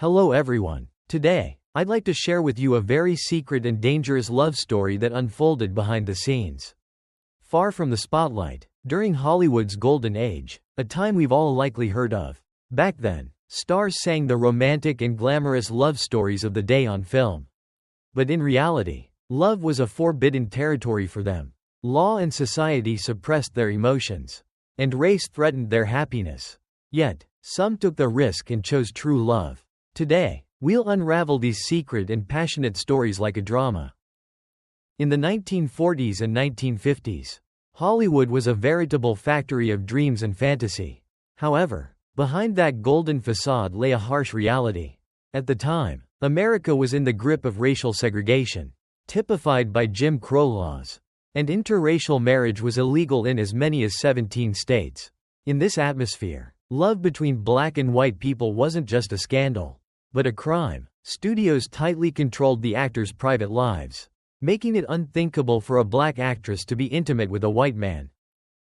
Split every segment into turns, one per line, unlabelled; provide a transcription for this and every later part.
Hello everyone. Today, I'd like to share with you a very secret and dangerous love story that unfolded behind the scenes. Far from the spotlight, during Hollywood's golden age, a time we've all likely heard of. Back then, stars sang the romantic and glamorous love stories of the day on film. But in reality, love was a forbidden territory for them. Law and society suppressed their emotions, and race threatened their happiness. Yet, some took the risk and chose true love. Today, we'll unravel these secret and passionate stories like a drama. In the 1940s and 1950s, Hollywood was a veritable factory of dreams and fantasy. However, behind that golden facade lay a harsh reality. At the time, America was in the grip of racial segregation, typified by Jim Crow laws, and interracial marriage was illegal in as many as 17 states. In this atmosphere, love between black and white people wasn't just a scandal, but a crime. Studios tightly controlled the actors' private lives, making it unthinkable for a black actress to be intimate with a white man.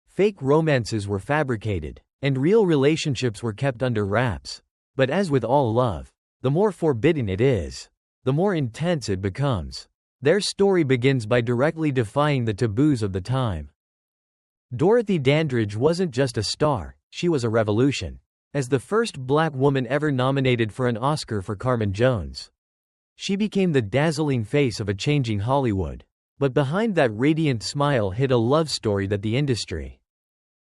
Fake romances were fabricated, and real relationships were kept under wraps. But as with all love, the more forbidden it is, the more intense it becomes. Their story begins by directly defying the taboos of the time. Dorothy Dandridge wasn't just a star, she was a revolution. As the first black woman ever nominated for an Oscar for Carmen Jones, she became the dazzling face of a changing Hollywood. But behind that radiant smile hid a love story that the industry,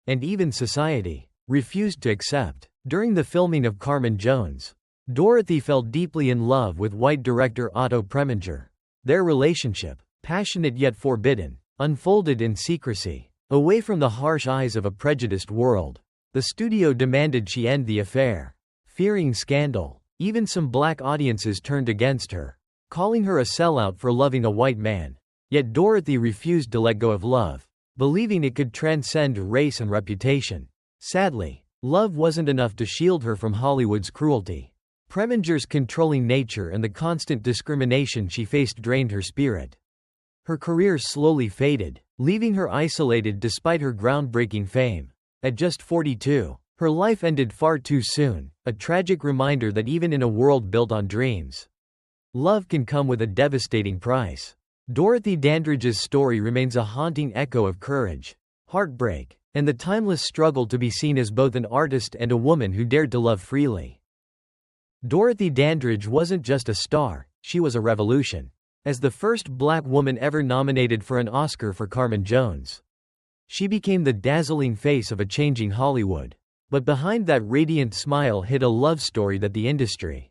and even society, refused to accept. During the filming of Carmen Jones, Dorothy fell deeply in love with white director Otto Preminger. Their relationship, passionate yet forbidden, unfolded in secrecy, away from the harsh eyes of a prejudiced world. The studio demanded she end the affair. Fearing scandal, even some black audiences turned against her, calling her a sellout for loving a white man. Yet Dorothy refused to let go of love, believing it could transcend race and reputation. Sadly, love wasn't enough to shield her from Hollywood's cruelty. Preminger's controlling nature and the constant discrimination she faced drained her spirit. Her career slowly faded, leaving her isolated despite her groundbreaking fame. At just 42, her life ended far too soon, a tragic reminder that even in a world built on dreams, love can come with a devastating price. Dorothy Dandridge's story remains a haunting echo of courage, heartbreak, and the timeless struggle to be seen as both an artist and a woman who dared to love freely. Dorothy Dandridge wasn't just a star, she was a revolution. As the first black woman ever nominated for an Oscar for Carmen Jones, she became the dazzling face of a changing Hollywood. But behind that radiant smile hid a love story that the industry,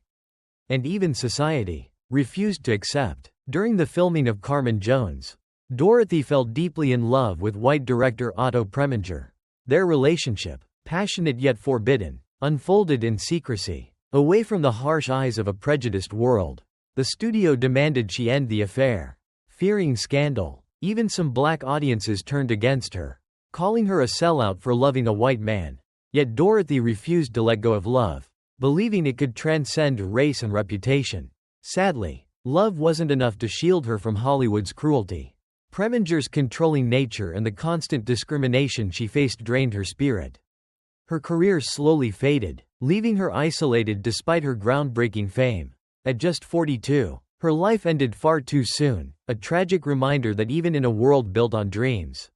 and even society, refused to accept. During the filming of Carmen Jones, Dorothy fell deeply in love with white director Otto Preminger. Their relationship, passionate yet forbidden, unfolded in secrecy, away from the harsh eyes of a prejudiced world. The studio demanded she end the affair. Fearing scandal, even some black audiences turned against her, calling her a sellout for loving a white man. Yet Dorothy refused to let go of love, believing it could transcend race and reputation. Sadly, love wasn't enough to shield her from Hollywood's cruelty. Preminger's controlling nature and the constant discrimination she faced drained her spirit. Her career slowly faded, leaving her isolated despite her groundbreaking fame. At just 42, her life ended far too soon, a tragic reminder that even in a world built on dreams,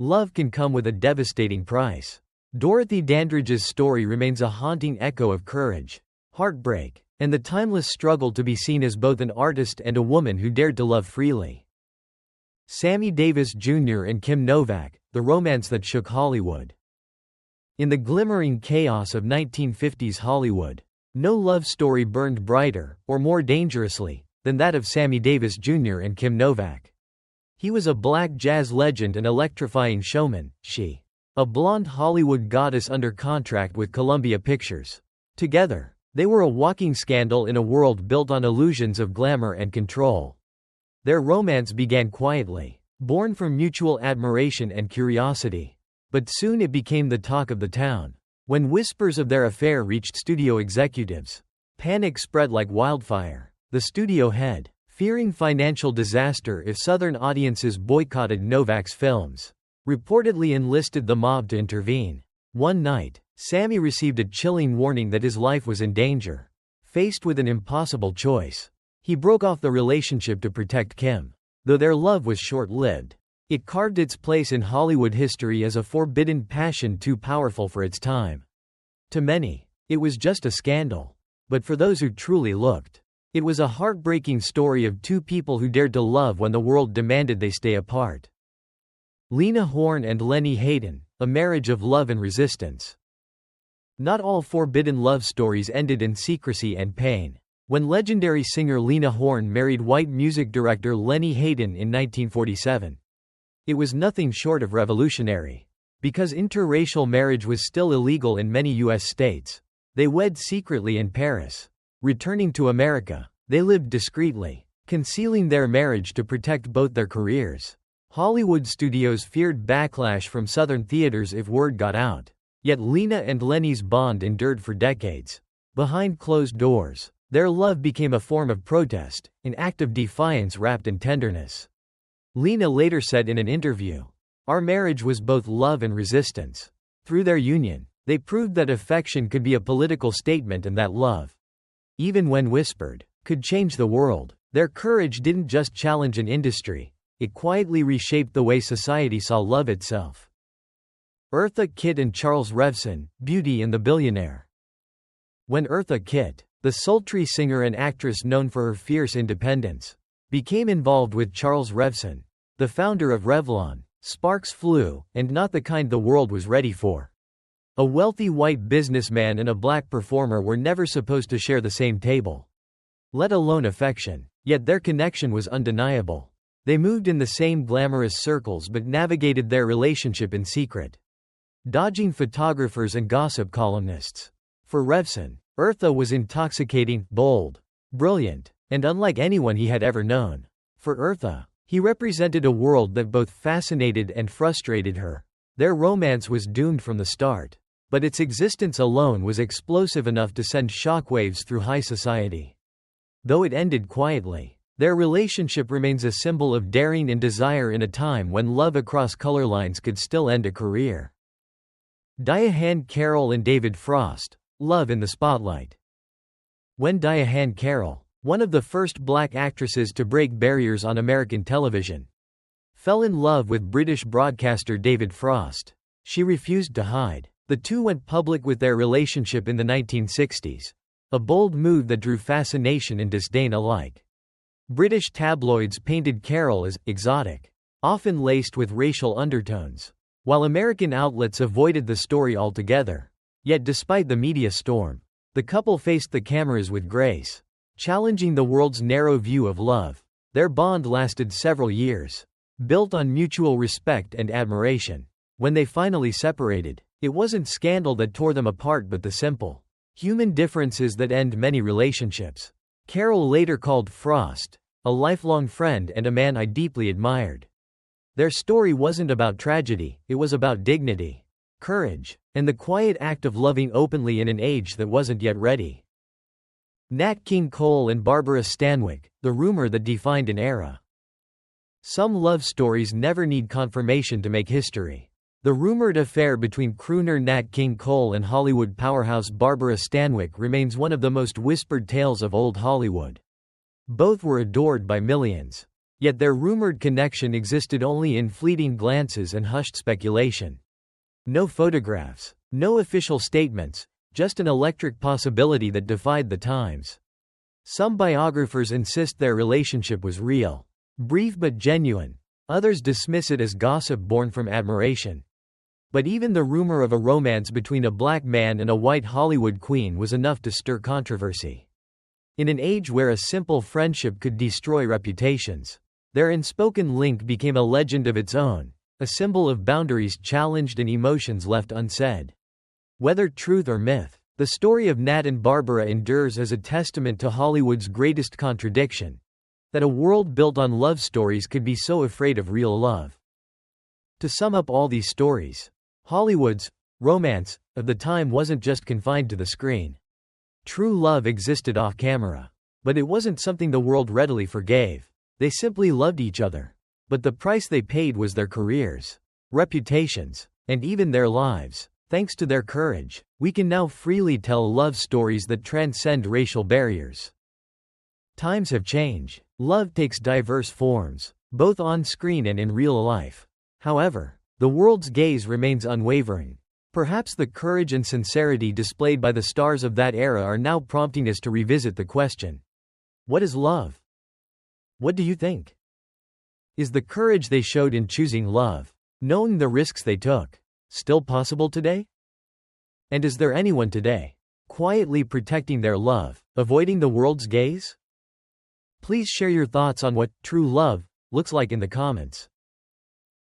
love can come with a devastating price. Dorothy Dandridge's story remains a haunting echo of courage, heartbreak, and the timeless struggle to be seen as both an artist and a woman who dared to love freely. Sammy Davis Jr. and Kim Novak, the romance that shook Hollywood. In the glimmering chaos of 1950s Hollywood, no love story burned brighter, or more dangerously, than that of Sammy Davis Jr. and Kim Novak. He was a black jazz legend and electrifying showman, she, a blonde Hollywood goddess under contract with Columbia Pictures. Together, they were a walking scandal in a world built on illusions of glamour and control. Their romance began quietly, born from mutual admiration and curiosity. But soon it became the talk of the town. When whispers of their affair reached studio executives, panic spread like wildfire. The studio head, fearing financial disaster if Southern audiences boycotted Novak's films, reportedly enlisted the mob to intervene. One night, Sammy received a chilling warning that his life was in danger. Faced with an impossible choice, he broke off the relationship to protect Kim. Though their love was short-lived, it carved its place in Hollywood history as a forbidden passion too powerful for its time. To many, it was just a scandal. But for those who truly looked, it was a heartbreaking story of two people who dared to love when the world demanded they stay apart. Lena Horne and Lenny Hayden, a marriage of love and resistance. Not all forbidden love stories ended in secrecy and pain. When legendary singer Lena Horne married white music director Lenny Hayden in 1947, it was nothing short of revolutionary. Because interracial marriage was still illegal in many U.S. states, they wed secretly in Paris. Returning to America, they lived discreetly, concealing their marriage to protect both their careers. Hollywood studios feared backlash from Southern theaters if word got out. Yet Lena and Lenny's bond endured for decades. Behind closed doors, their love became a form of protest, an act of defiance wrapped in tenderness. Lena later said in an interview, "Our marriage was both love and resistance. Through their union, they proved that affection could be a political statement and that love, even when whispered, could change the world." Their courage didn't just challenge an industry, it quietly reshaped the way society saw love itself. Eartha Kitt and Charles Revson, Beauty and the Billionaire. When Eartha Kitt, the sultry singer and actress known for her fierce independence, became involved with Charles Revson, the founder of Revlon, sparks flew, and not the kind the world was ready for. A wealthy white businessman and a black performer were never supposed to share the same table, let alone affection. Yet their connection was undeniable. They moved in the same glamorous circles but navigated their relationship in secret, dodging photographers and gossip columnists. For Revson, Eartha was intoxicating, bold, brilliant, and unlike anyone he had ever known. For Eartha, he represented a world that both fascinated and frustrated her. Their romance was doomed from the start, but its existence alone was explosive enough to send shockwaves through high society. Though it ended quietly, their relationship remains a symbol of daring and desire in a time when love across color lines could still end a career. Diahann Carroll and David Frost, Love in the Spotlight. When Diahann Carroll, one of the first black actresses to break barriers on American television, fell in love with British broadcaster David Frost, she refused to hide. The two went public with their relationship in the 1960s, a bold move that drew fascination and disdain alike. British tabloids painted Carroll as exotic, often laced with racial undertones, while American outlets avoided the story altogether. Yet despite the media storm, the couple faced the cameras with grace, challenging the world's narrow view of love. Their bond lasted several years, built on mutual respect and admiration. When they finally separated, it wasn't scandal that tore them apart but the simple, human differences that end many relationships. Carroll later called Frost a lifelong friend and a man I deeply admired. Their story wasn't about tragedy, it was about dignity, courage, and the quiet act of loving openly in an age that wasn't yet ready. Nat King Cole and Barbara Stanwyck, the rumor that defined an era. Some love stories never need confirmation to make history. The rumored affair between crooner Nat King Cole and Hollywood powerhouse Barbara Stanwyck remains one of the most whispered tales of old Hollywood. Both were adored by millions, yet their rumored connection existed only in fleeting glances and hushed speculation. No photographs, no official statements, just an electric possibility that defied the times. Some biographers insist their relationship was real, brief but genuine. Others dismiss it as gossip born from admiration. But even the rumor of a romance between a black man and a white Hollywood queen was enough to stir controversy. In an age where a simple friendship could destroy reputations, their unspoken link became a legend of its own, a symbol of boundaries challenged and emotions left unsaid. Whether truth or myth, the story of Nat and Barbara endures as a testament to Hollywood's greatest contradiction, that a world built on love stories could be so afraid of real love. To sum up all these stories, Hollywood's romance of the time wasn't just confined to the screen. True love existed off-camera. But it wasn't something the world readily forgave. They simply loved each other. But the price they paid was their careers, reputations, and even their lives. Thanks to their courage, we can now freely tell love stories that transcend racial barriers. Times have changed. Love takes diverse forms, both on screen and in real life. However, the world's gaze remains unwavering. Perhaps the courage and sincerity displayed by the stars of that era are now prompting us to revisit the question: what is love? What do you think? Is the courage they showed in choosing love, knowing the risks they took, still possible today? And is there anyone today, quietly protecting their love, avoiding the world's gaze? Please share your thoughts on what true love looks like in the comments.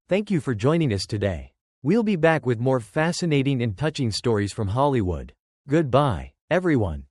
Thank you for joining us today. We'll be back with more fascinating and touching stories from Hollywood. Goodbye, everyone.